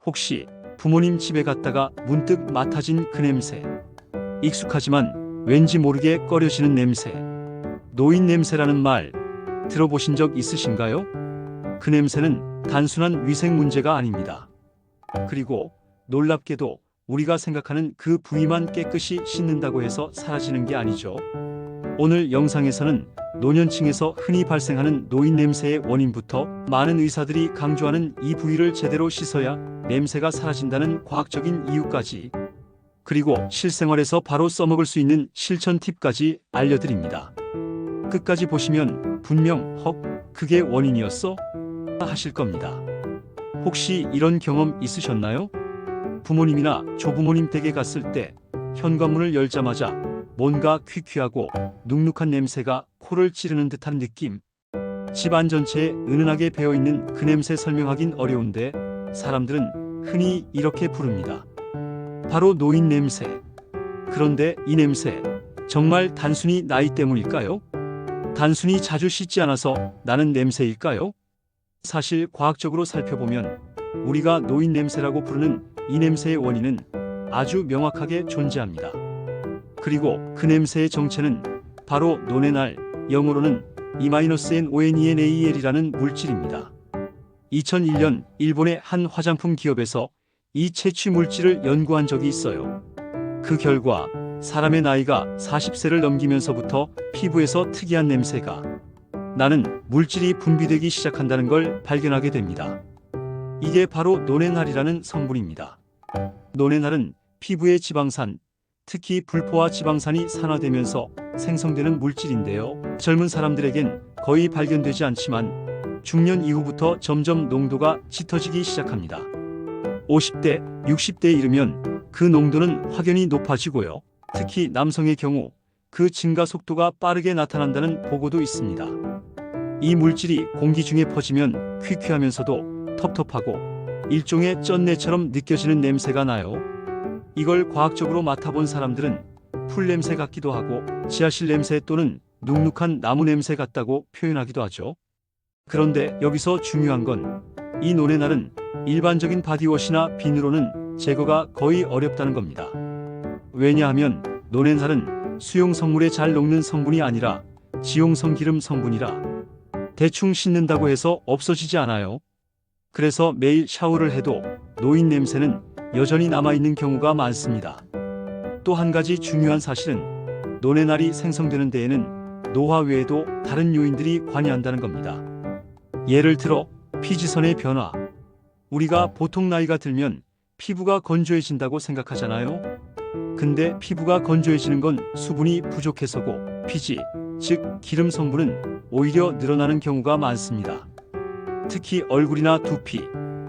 혹시 부모님 집에 갔다가 문득 맡아진 그 냄새. 익숙하지만 왠지 모르게 꺼려지는 냄새. 노인 냄새라는 말 들어보신 적 있으신가요? 그 냄새는 단순한 위생 문제가 아닙니다. 그리고 놀랍게도 우리가 생각하는 그 부위만 깨끗이 씻는다고 해서 사라지는 게 아니죠. 오늘 영상에서는 노년층에서 흔히 발생하는 노인 냄새의 원인부터 많은 의사들이 강조하는 이 부위를 제대로 씻어야 냄새가 사라진다는 과학적인 이유까지, 그리고 실생활에서 바로 써먹을 수 있는 실천 팁까지 알려드립니다. 끝까지 보시면 분명 그게 원인이었어? 하실 겁니다. 혹시 이런 경험 있으셨나요? 부모님이나 조부모님 댁에 갔을 때 현관문을 열자마자 뭔가 퀴퀴하고 눅눅한 냄새가 코를 찌르는 듯한 느낌. 집안 전체에 은은하게 배어있는 그 냄새 설명하긴 어려운데 사람들은 흔히 이렇게 부릅니다. 바로 노인 냄새. 그런데 이 냄새 정말 단순히 나이 때문일까요? 단순히 자주 씻지 않아서 나는 냄새일까요? 사실 과학적으로 살펴보면 우리가 노인 냄새라고 부르는 이 냄새의 원인은 아주 명확하게 존재합니다. 그리고 그 냄새의 정체는 바로 노네날, 영어로는 E-NONENAL이라는 물질입니다. 2001년 일본의 한 화장품 기업에서 이 채취 물질을 연구한 적이 있어요. 그 결과 사람의 나이가 40세를 넘기면서부터 피부에서 특이한 냄새가 나는 물질이 분비되기 시작한다는 걸 발견하게 됩니다. 이게 바로 노네날이라는 성분입니다. 노네날은 피부의 지방산, 특히 불포화 지방산이 산화되면서 생성되는 물질인데요. 젊은 사람들에겐 거의 발견되지 않지만 중년 이후부터 점점 농도가 짙어지기 시작합니다. 50대, 60대에 이르면 그 농도는 확연히 높아지고요. 특히 남성의 경우 그 증가 속도가 빠르게 나타난다는 보고도 있습니다. 이 물질이 공기 중에 퍼지면 퀴퀴하면서도 텁텁하고 일종의 쩐내처럼 느껴지는 냄새가 나요. 이걸 과학적으로 맡아본 사람들은 풀 냄새 같기도 하고 지하실 냄새 또는 눅눅한 나무 냄새 같다고 표현하기도 하죠. 그런데 여기서 중요한 건 이 노네날은 일반적인 바디워시나 비누로는 제거가 거의 어렵다는 겁니다. 왜냐하면 노네날은 수용 성물에 잘 녹는 성분이 아니라 지용성 기름 성분이라 대충 씻는다고 해서 없어지지 않아요. 그래서 매일 샤워를 해도 노인 냄새는 여전히 남아있는 경우가 많습니다. 또 한 가지 중요한 사실은 노네날이 생성되는 데에는 노화 외에도 다른 요인들이 관여한다는 겁니다. 예를 들어 피지선의 변화. 우리가 보통 나이가 들면 피부가 건조해진다고 생각하잖아요. 근데 피부가 건조해지는 건 수분이 부족해서고 피지, 즉 기름 성분은 오히려 늘어나는 경우가 많습니다. 특히 얼굴이나 두피,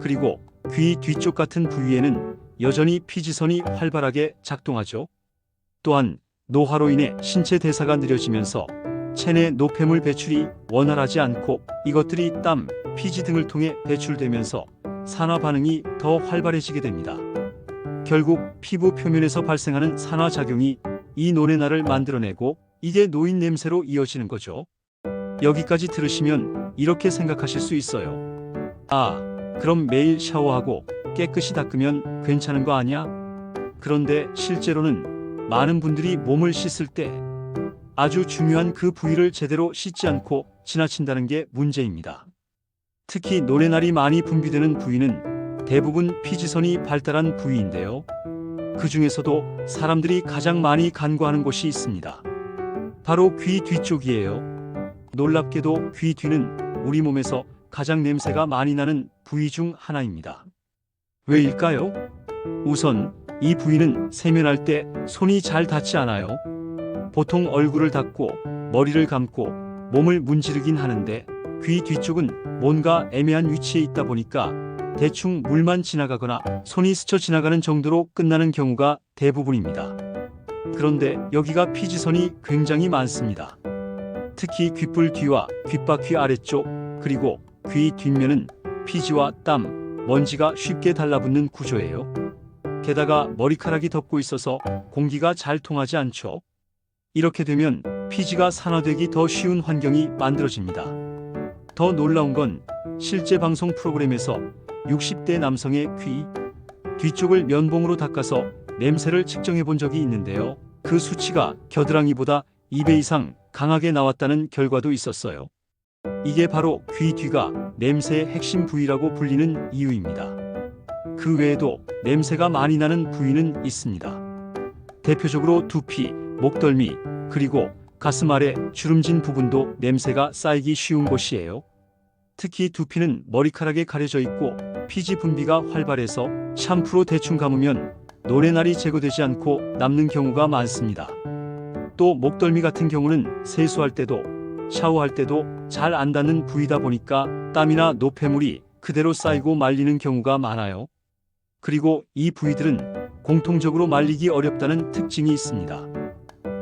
그리고 귀 뒤쪽 같은 부위에는 여전히 피지선이 활발하게 작동하죠. 또한 노화로 인해 신체 대사가 느려지면서 체내 노폐물 배출이 원활하지 않고 이것들이 땀, 피지 등을 통해 배출되면서 산화 반응이 더 활발해지게 됩니다. 결국 피부 표면에서 발생하는 산화작용이 이 노네날을 만들어내고 이게 노인 냄새로 이어지는 거죠. 여기까지 들으시면 이렇게 생각하실 수 있어요. 아, 그럼 매일 샤워하고 깨끗이 닦으면 괜찮은 거 아니야? 그런데 실제로는 많은 분들이 몸을 씻을 때 아주 중요한 그 부위를 제대로 씻지 않고 지나친다는 게 문제입니다. 특히 노네날이 많이 분비되는 부위는 대부분 피지선이 발달한 부위인데요. 그 중에서도 사람들이 가장 많이 간과하는 곳이 있습니다. 바로 귀 뒤쪽이에요. 놀랍게도 귀 뒤는 우리 몸에서 가장 냄새가 많이 나는 부위 중 하나입니다. 왜일까요? 우선 이 부위는 세면할 때 손이 잘 닿지 않아요. 보통 얼굴을 닦고 머리를 감고 몸을 문지르긴 하는데 귀 뒤쪽은 뭔가 애매한 위치에 있다 보니까 대충 물만 지나가거나 손이 스쳐 지나가는 정도로 끝나는 경우가 대부분입니다. 그런데 여기가 피지선이 굉장히 많습니다. 특히 귓불 뒤와 귓바퀴 아래쪽, 그리고 귀 뒷면은 피지와 땀, 먼지가 쉽게 달라붙는 구조예요. 게다가 머리카락이 덮고 있어서 공기가 잘 통하지 않죠. 이렇게 되면 피지가 산화되기 더 쉬운 환경이 만들어집니다. 더 놀라운 건 실제 방송 프로그램에서 60대 남성의 귀, 뒤쪽을 면봉으로 닦아서 냄새를 측정해 본 적이 있는데요. 그 수치가 겨드랑이보다 2배 이상 강하게 나왔다는 결과도 있었어요. 이게 바로 귀 뒤가 냄새의 핵심 부위라고 불리는 이유입니다. 그 외에도 냄새가 많이 나는 부위는 있습니다. 대표적으로 두피, 목덜미, 그리고 가슴 아래 주름진 부분도 냄새가 쌓이기 쉬운 곳이에요. 특히 두피는 머리카락에 가려져 있고 피지 분비가 활발해서 샴푸로 대충 감으면 노레날이 제거되지 않고 남는 경우가 많습니다. 또 목덜미 같은 경우는 세수할 때도 샤워할 때도 잘 안 닿는 부위다 보니까 땀이나 노폐물이 그대로 쌓이고 말리는 경우가 많아요. 그리고 이 부위들은 공통적으로 말리기 어렵다는 특징이 있습니다.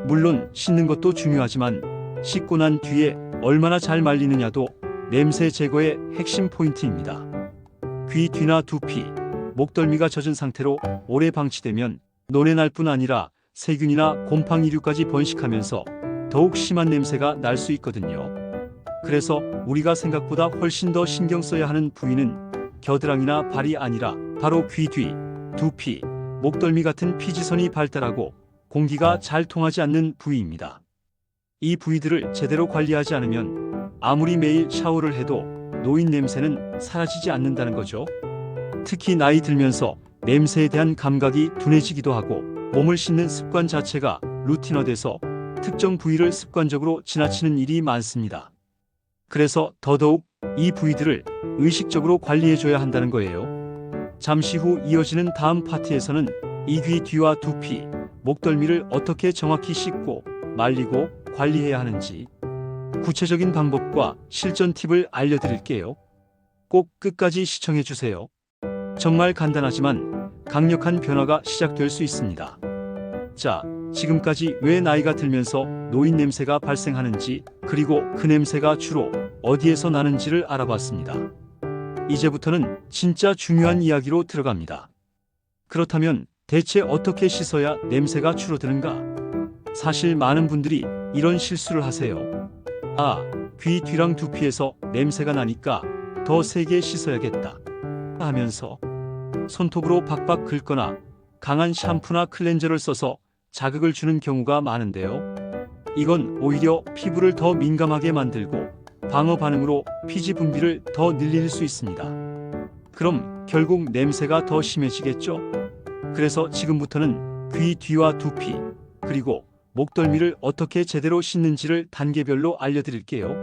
물론 씻는 것도 중요하지만 씻고 난 뒤에 얼마나 잘 말리느냐도 냄새 제거의 핵심 포인트입니다. 귀 뒤나 두피, 목덜미가 젖은 상태로 오래 방치되면 노래날 뿐 아니라 세균이나 곰팡 이류까지 번식하면서 더욱 심한 냄새가 날 수 있거든요. 그래서 우리가 생각보다 훨씬 더 신경 써야 하는 부위는 겨드랑이나 발이 아니라 바로 귀 뒤, 두피, 목덜미 같은 피지선이 발달하고 공기가 잘 통하지 않는 부위입니다. 이 부위들을 제대로 관리하지 않으면 아무리 매일 샤워를 해도 노인 냄새는 사라지지 않는다는 거죠. 특히 나이 들면서 냄새에 대한 감각이 둔해지기도 하고 몸을 씻는 습관 자체가 루틴화돼서 특정 부위를 습관적으로 지나치는 일이 많습니다. 그래서 더더욱 이 부위들을 의식적으로 관리해줘야 한다는 거예요. 잠시 후 이어지는 다음 파트에서는 이 귀 뒤와 두피, 목덜미를 어떻게 정확히 씻고 말리고 관리해야 하는지 구체적인 방법과 실전 팁을 알려드릴게요. 꼭 끝까지 시청해주세요. 정말 간단하지만 강력한 변화가 시작될 수 있습니다. 자, 지금까지 왜 나이가 들면서 노인 냄새가 발생하는지 그리고 그 냄새가 주로 어디에서 나는지를 알아봤습니다. 이제부터는 진짜 중요한 이야기로 들어갑니다. 그렇다면 대체 어떻게 씻어야 냄새가 줄어드는가? 사실 많은 분들이 이런 실수를 하세요. 아, 귀 뒤랑 두피에서 냄새가 나니까 더 세게 씻어야겠다 하면서 손톱으로 박박 긁거나 강한 샴푸나 클렌저를 써서 자극을 주는 경우가 많은데요. 이건 오히려 피부를 더 민감하게 만들고 방어 반응으로 피지 분비를 더 늘릴 수 있습니다. 그럼 결국 냄새가 더 심해지겠죠? 그래서 지금부터는 귀 뒤와 두피, 그리고 목덜미를 어떻게 제대로 씻는지를 단계별로 알려드릴게요.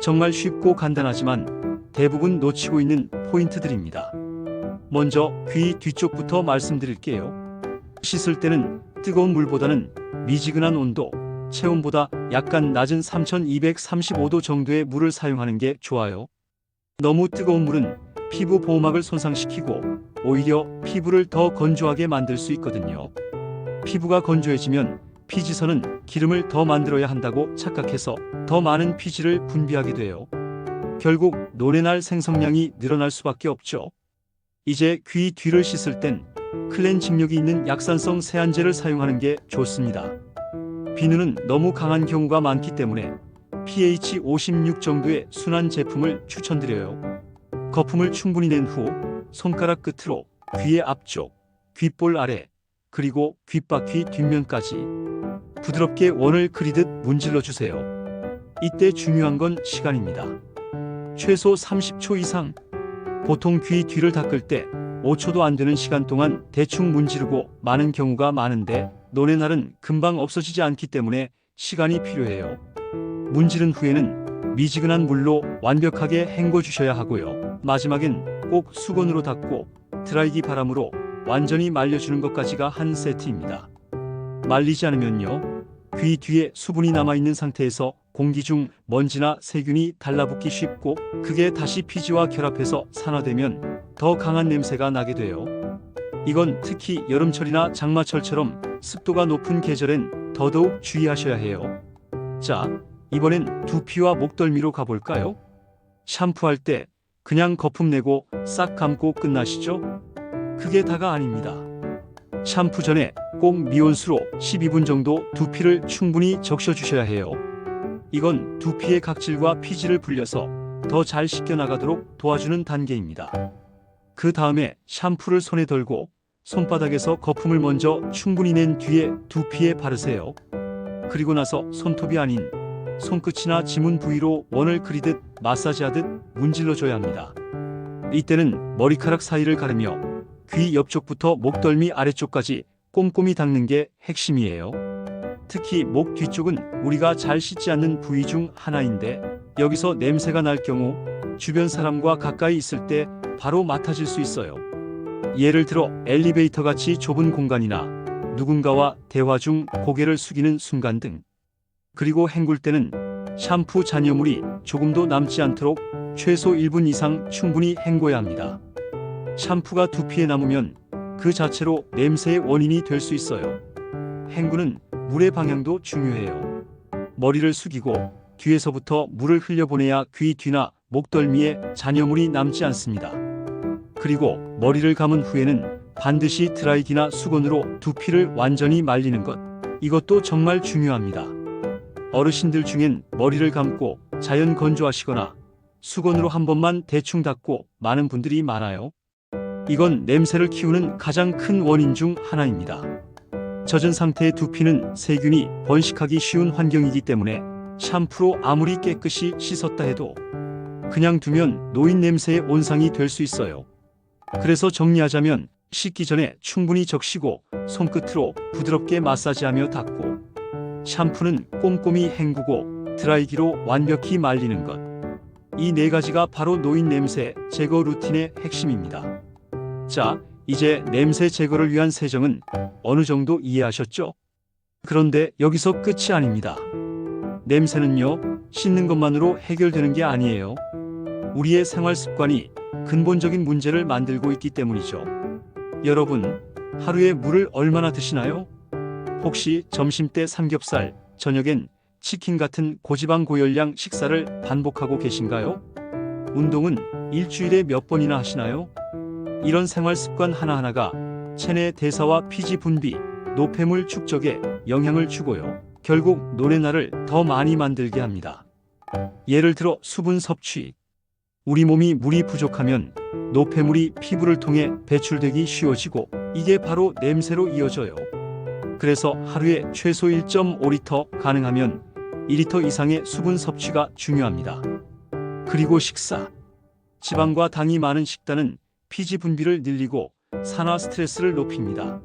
정말 쉽고 간단하지만 대부분 놓치고 있는 포인트들입니다. 먼저 귀 뒤쪽부터 말씀드릴게요. 씻을 때는 뜨거운 물보다는 미지근한 온도, 체온보다 약간 낮은 3235도 정도의 물을 사용하는 게 좋아요. 너무 뜨거운 물은 피부 보호막을 손상시키고 오히려 피부를 더 건조하게 만들 수 있거든요. 피부가 건조해지면 피지선은 기름을 더 만들어야 한다고 착각해서 더 많은 피지를 분비하게 돼요. 결국 노래날 생성량이 늘어날 수밖에 없죠. 이제 귀 뒤를 씻을 땐 클렌징력이 있는 약산성 세안제를 사용하는 게 좋습니다. 비누는 너무 강한 경우가 많기 때문에 pH 56 정도의 순한 제품을 추천드려요. 거품을 충분히 낸 후 손가락 끝으로 귀의 앞쪽, 귓볼 아래, 그리고 귓바퀴 뒷면까지 부드럽게 원을 그리듯 문질러 주세요. 이때 중요한 건 시간입니다. 최소 30초 이상. 보통 귀 뒤를 닦을 때 5초도 안 되는 시간 동안 대충 문지르고 마는 경우가 많은데 노래날은 금방 없어지지 않기 때문에 시간이 필요해요. 문지른 후에는 미지근한 물로 완벽하게 헹궈 주셔야 하고요. 마지막엔 꼭 수건으로 닦고 드라이기 바람으로 완전히 말려주는 것까지가 한 세트입니다. 말리지 않으면요, 귀 뒤에 수분이 남아있는 상태에서 공기 중 먼지나 세균이 달라붙기 쉽고 그게 다시 피지와 결합해서 산화되면 더 강한 냄새가 나게 돼요. 이건 특히 여름철이나 장마철처럼 습도가 높은 계절엔 더더욱 주의하셔야 해요. 자, 이번엔 두피와 목덜미로 가볼까요? 샴푸할 때 그냥 거품 내고 싹 감고 끝나시죠? 그게 다가 아닙니다. 샴푸 전에 꼭 미온수로 12분 정도 두피를 충분히 적셔주셔야 해요. 이건 두피의 각질과 피지를 불려서 더 잘 씻겨나가도록 도와주는 단계입니다. 그 다음에 샴푸를 손에 덜고 손바닥에서 거품을 먼저 충분히 낸 뒤에 두피에 바르세요. 그리고 나서 손톱이 아닌 손끝이나 지문 부위로 원을 그리듯 마사지하듯 문질러줘야 합니다. 이때는 머리카락 사이를 가르며 귀 옆쪽부터 목덜미 아래쪽까지 꼼꼼히 닦는 게 핵심이에요. 특히 목 뒤쪽은 우리가 잘 씻지 않는 부위 중 하나인데 여기서 냄새가 날 경우 주변 사람과 가까이 있을 때 바로 맡아질 수 있어요. 예를 들어 엘리베이터 같이 좁은 공간이나 누군가와 대화 중 고개를 숙이는 순간 등. 그리고 헹굴 때는 샴푸 잔여물이 조금도 남지 않도록 최소 1분 이상 충분히 헹궈야 합니다. 샴푸가 두피에 남으면 그 자체로 냄새의 원인이 될 수 있어요. 헹구는 물의 방향도 중요해요. 머리를 숙이고 뒤에서부터 물을 흘려보내야 귀 뒤나 목덜미에 잔여물이 남지 않습니다. 그리고 머리를 감은 후에는 반드시 드라이기나 수건으로 두피를 완전히 말리는 것. 이것도 정말 중요합니다. 어르신들 중엔 머리를 감고 자연 건조하시거나 수건으로 한 번만 대충 닦고 마는 분들이 많아요. 이건 냄새를 키우는 가장 큰 원인 중 하나입니다. 젖은 상태의 두피는 세균이 번식하기 쉬운 환경이기 때문에 샴푸로 아무리 깨끗이 씻었다 해도 그냥 두면 노인 냄새의 온상이 될 수 있어요. 그래서 정리하자면 씻기 전에 충분히 적시고 손끝으로 부드럽게 마사지하며 닦고 샴푸는 꼼꼼히 헹구고 드라이기로 완벽히 말리는 것. 이 네 가지가 바로 노인 냄새 제거 루틴의 핵심입니다. 자, 이제 냄새 제거를 위한 세정은 어느 정도 이해하셨죠? 그런데 여기서 끝이 아닙니다. 냄새는요, 씻는 것만으로 해결되는 게 아니에요. 우리의 생활 습관이 근본적인 문제를 만들고 있기 때문이죠. 여러분, 하루에 물을 얼마나 드시나요? 혹시 점심때 삼겹살, 저녁엔 치킨 같은 고지방 고열량 식사를 반복하고 계신가요? 운동은 일주일에 몇 번이나 하시나요? 이런 생활 습관 하나하나가 체내 대사와 피지 분비, 노폐물 축적에 영향을 주고요. 결국 노래나를 더 많이 만들게 합니다. 예를 들어 수분 섭취. 우리 몸이 물이 부족하면 노폐물이 피부를 통해 배출되기 쉬워지고 이게 바로 냄새로 이어져요. 그래서 하루에 최소 1.5리터, 가능하면 2리터 이상의 수분 섭취가 중요합니다. 그리고 식사. 지방과 당이 많은 식단은 피지 분비를 늘리고 산화 스트레스를 높입니다.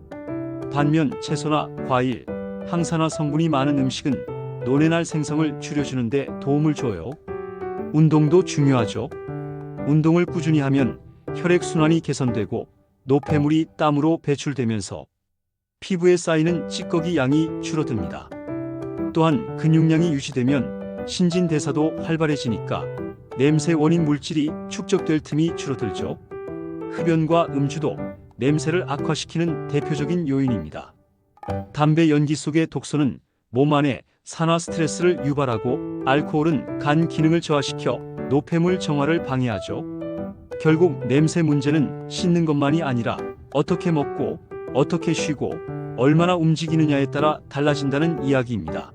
반면 채소나 과일, 항산화 성분이 많은 음식은 노뇌날 생성을 줄여주는 데 도움을 줘요. 운동도 중요하죠. 운동을 꾸준히 하면 혈액순환이 개선되고 노폐물이 땀으로 배출되면서 피부에 쌓이는 찌꺼기 양이 줄어듭니다. 또한 근육량이 유지되면 신진대사도 활발해지니까 냄새 원인 물질이 축적될 틈이 줄어들죠. 흡연과 음주도 냄새를 악화시키는 대표적인 요인입니다. 담배 연기 속의 독소는 몸 안에 산화 스트레스를 유발하고 알코올은 간 기능을 저하시켜 노폐물 정화를 방해하죠. 결국 냄새 문제는 씻는 것만이 아니라 어떻게 먹고 어떻게 쉬고 얼마나 움직이느냐에 따라 달라진다는 이야기입니다.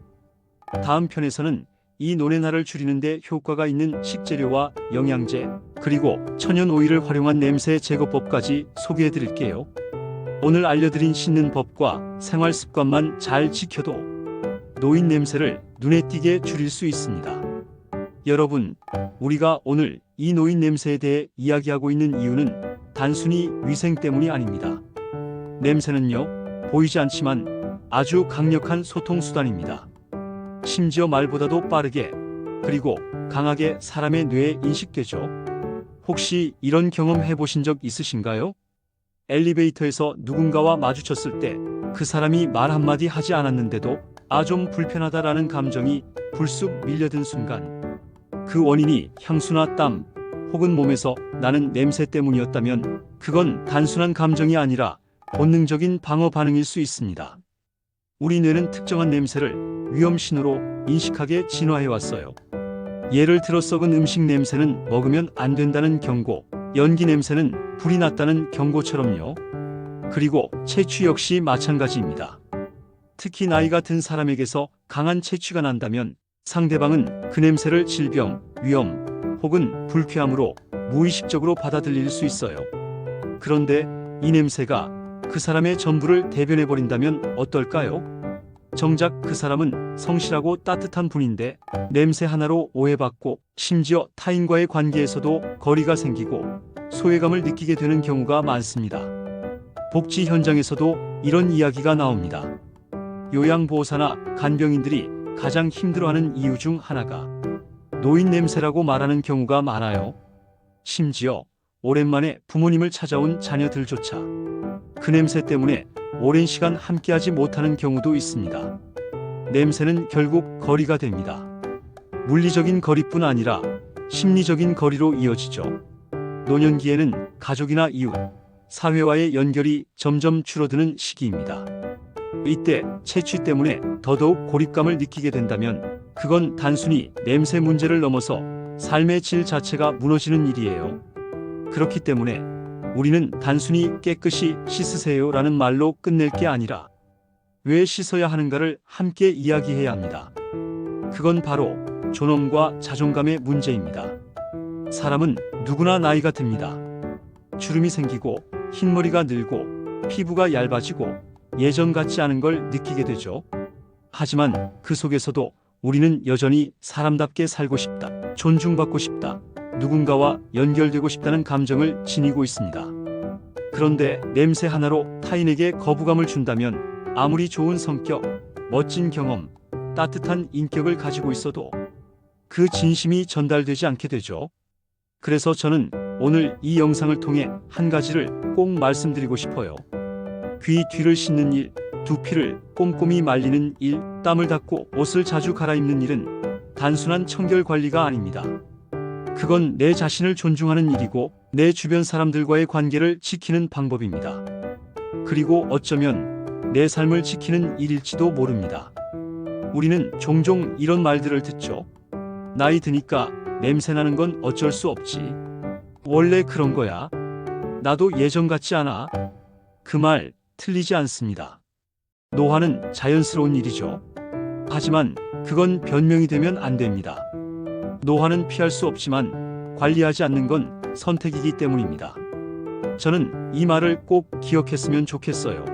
다음 편에서는 이 노래나를 줄이는 데 효과가 있는 식재료와 영양제, 그리고 천연 오일을 활용한 냄새 제거법까지 소개해 드릴게요. 오늘 알려드린 씻는 법과 생활 습관만 잘 지켜도 노인 냄새를 눈에 띄게 줄일 수 있습니다. 여러분, 우리가 오늘 이 노인 냄새에 대해 이야기하고 있는 이유는 단순히 위생 때문이 아닙니다. 냄새는요, 보이지 않지만 아주 강력한 소통수단입니다. 심지어 말보다도 빠르게, 그리고 강하게 사람의 뇌에 인식되죠. 혹시 이런 경험 해보신 적 있으신가요? 엘리베이터에서 누군가와 마주쳤을 때 그 사람이 말 한마디 하지 않았는데도 좀 불편하다라는 감정이 불쑥 밀려든 순간, 그 원인이 향수나 땀 혹은 몸에서 나는 냄새 때문이었다면 그건 단순한 감정이 아니라 본능적인 방어 반응일 수 있습니다. 우리 뇌는 특정한 냄새를 위험 신호로 인식하게 진화해왔어요. 예를 들어 썩은 음식 냄새는 먹으면 안 된다는 경고, 연기 냄새는 불이 났다는 경고처럼요. 그리고 채취 역시 마찬가지입니다. 특히 나이가 든 사람에게서 강한 채취가 난다면 상대방은 그 냄새를 질병, 위험 혹은 불쾌함으로 무의식적으로 받아들일 수 있어요. 그런데 이 냄새가 그 사람의 전부를 대변해버린다면 어떨까요? 정작 그 사람은 성실하고 따뜻한 분인데 냄새 하나로 오해받고 심지어 타인과의 관계에서도 거리가 생기고 소외감을 느끼게 되는 경우가 많습니다. 복지 현장에서도 이런 이야기가 나옵니다. 요양보호사나 간병인들이 가장 힘들어하는 이유 중 하나가 노인 냄새라고 말하는 경우가 많아요. 심지어 오랜만에 부모님을 찾아온 자녀들조차 그 냄새 때문에 오랜 시간 함께하지 못하는 경우도 있습니다. 냄새는 결국 거리가 됩니다. 물리적인 거리뿐 아니라 심리적인 거리로 이어지죠. 노년기에는 가족이나 이웃, 사회와의 연결이 점점 줄어드는 시기입니다. 이때 채취 때문에 더더욱 고립감을 느끼게 된다면 그건 단순히 냄새 문제를 넘어서 삶의 질 자체가 무너지는 일이에요. 그렇기 때문에 우리는 단순히 깨끗이 씻으세요라는 말로 끝낼 게 아니라 왜 씻어야 하는가를 함께 이야기해야 합니다. 그건 바로 존엄과 자존감의 문제입니다. 사람은 누구나 나이가 듭니다. 주름이 생기고 흰머리가 늘고 피부가 얇아지고 예전 같지 않은 걸 느끼게 되죠. 하지만 그 속에서도 우리는 여전히 사람답게 살고 싶다, 존중받고 싶다, 누군가와 연결되고 싶다는 감정을 지니고 있습니다. 그런데 냄새 하나로 타인에게 거부감을 준다면 아무리 좋은 성격, 멋진 경험, 따뜻한 인격을 가지고 있어도 그 진심이 전달되지 않게 되죠. 그래서 저는 오늘 이 영상을 통해 한 가지를 꼭 말씀드리고 싶어요. 귀 뒤를 씻는 일, 두피를 꼼꼼히 말리는 일, 땀을 닦고 옷을 자주 갈아입는 일은 단순한 청결 관리가 아닙니다. 그건 내 자신을 존중하는 일이고 내 주변 사람들과의 관계를 지키는 방법입니다. 그리고 어쩌면 내 삶을 지키는 일일지도 모릅니다. 우리는 종종 이런 말들을 듣죠. 나이 드니까 냄새 나는 건 어쩔 수 없지. 원래 그런 거야. 나도 예전 같지 않아. 그 말 틀리지 않습니다. 노화는 자연스러운 일이죠. 하지만 그건 변명이 되면 안 됩니다. 노화는 피할 수 없지만 관리하지 않는 건 선택이기 때문입니다. 저는 이 말을 꼭 기억했으면 좋겠어요.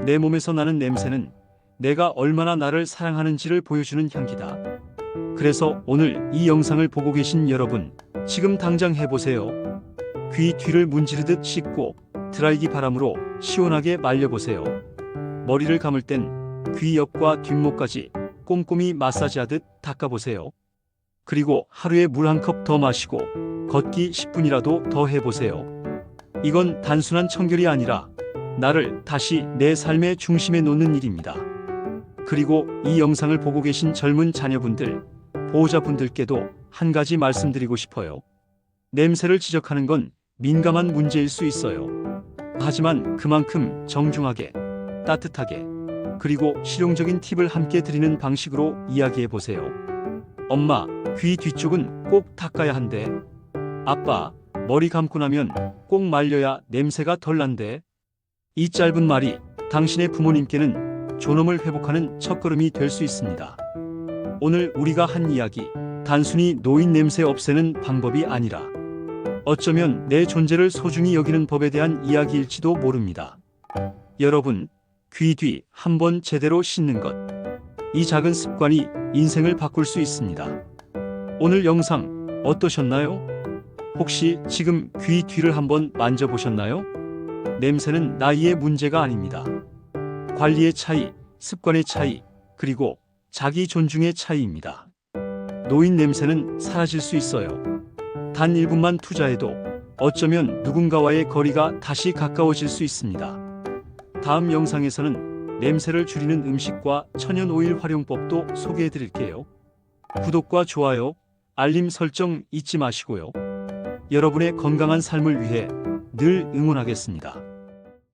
내 몸에서 나는 냄새는 내가 얼마나 나를 사랑하는지를 보여주는 향기다. 그래서 오늘 이 영상을 보고 계신 여러분, 지금 당장 해보세요. 귀 뒤를 문지르듯 씻고 드라이기 바람으로 시원하게 말려보세요. 머리를 감을 땐 귀 옆과 뒷목까지 꼼꼼히 마사지하듯 닦아보세요. 그리고 하루에 물 한 컵 더 마시고 걷기 10분이라도 더 해보세요. 이건 단순한 청결이 아니라 나를 다시 내 삶의 중심에 놓는 일입니다. 그리고 이 영상을 보고 계신 젊은 자녀분들, 보호자분들께도 한 가지 말씀드리고 싶어요. 냄새를 지적하는 건 민감한 문제일 수 있어요. 하지만 그만큼 정중하게, 따뜻하게, 그리고 실용적인 팁을 함께 드리는 방식으로 이야기해 보세요. 엄마, 귀 뒤쪽은 꼭 닦아야 한대. 아빠, 머리 감고 나면 꼭 말려야 냄새가 덜 난대. 이 짧은 말이 당신의 부모님께는 존엄을 회복하는 첫걸음이 될 수 있습니다. 오늘 우리가 한 이야기, 단순히 노인 냄새 없애는 방법이 아니라 어쩌면 내 존재를 소중히 여기는 법에 대한 이야기일지도 모릅니다. 여러분, 귀 뒤 한번 제대로 씻는 것. 이 작은 습관이 인생을 바꿀 수 있습니다. 오늘 영상 어떠셨나요? 혹시 지금 귀 뒤를 한번 만져보셨나요? 냄새는 나이의 문제가 아닙니다. 관리의 차이, 습관의 차이, 그리고 자기 존중의 차이입니다. 노인 냄새는 사라질 수 있어요. 단 1분만 투자해도 어쩌면 누군가와의 거리가 다시 가까워질 수 있습니다. 다음 영상에서는 냄새를 줄이는 음식과 천연 오일 활용법도 소개해 드릴게요. 구독과 좋아요, 알림 설정 잊지 마시고요. 여러분의 건강한 삶을 위해 늘 응원하겠습니다.